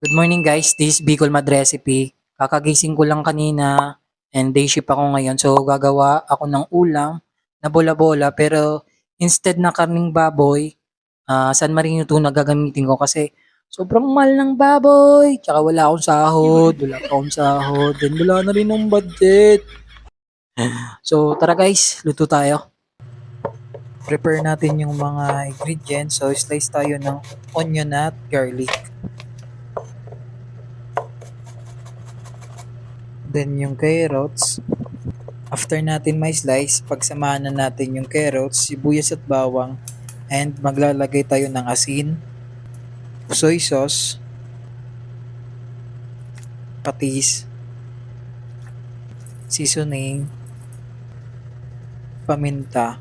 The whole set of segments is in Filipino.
Good morning guys, this is Bicol Mad Recipe. Kakagising ko lang kanina and day shift ako ngayon. So gagawa ako ng ulam na bola-bola pero instead na karning baboy, San Marino tuna gagamitin ko kasi sobrang mahal ng baboy. Tsaka wala pa akong sahod, then wala na rin ng budget. So tara guys, luto tayo. Prepare natin yung mga ingredients. So slice tayo ng onion at garlic. Then yung carrots. After natin may slice, pagsamahan na natin yung carrots, sibuyas at bawang, and maglalagay tayo ng asin, soy sauce, patis, seasoning, paminta,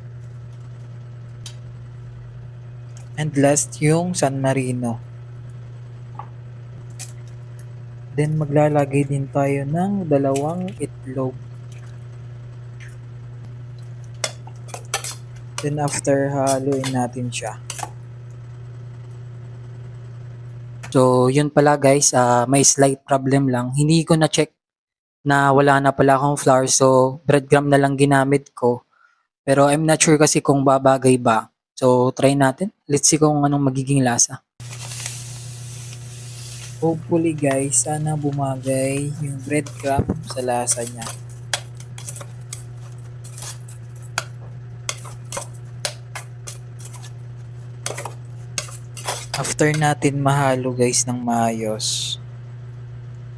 and last yung San Marino. Then maglalagay din tayo ng dalawang itlog. Then after haluin natin siya. So yun pala guys, may slight problem lang. Hindi ko na check na wala na pala akong flour, so breadcrumb na lang ginamit ko. Pero I'm not sure kasi kung babagay ba. So try natin. Let's see kung anong magiging lasa. Hopefully guys, sana bumagay yung breadcrumb sa lasa niya. After natin mahalo guys ng maayos,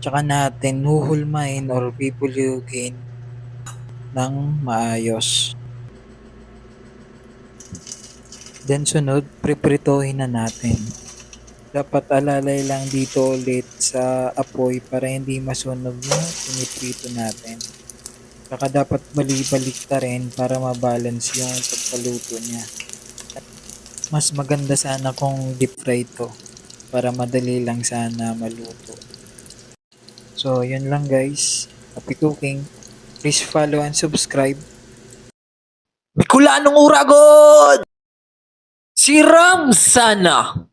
tsaka natin huhulmain or pipulugin ng maayos. Then sunod, pripritohin na natin. Dapat alalay lang dito ulit sa apoy para hindi masunog yung piniprito natin. Saka dapat balik-balik ta rin para mabalance yung pagkaluto niya. Mas maganda sana kung deep fry to para madali lang sana maluto. So yun lang guys. Happy cooking. Please follow and subscribe. Bicolanong Uragon! Si Ram sana!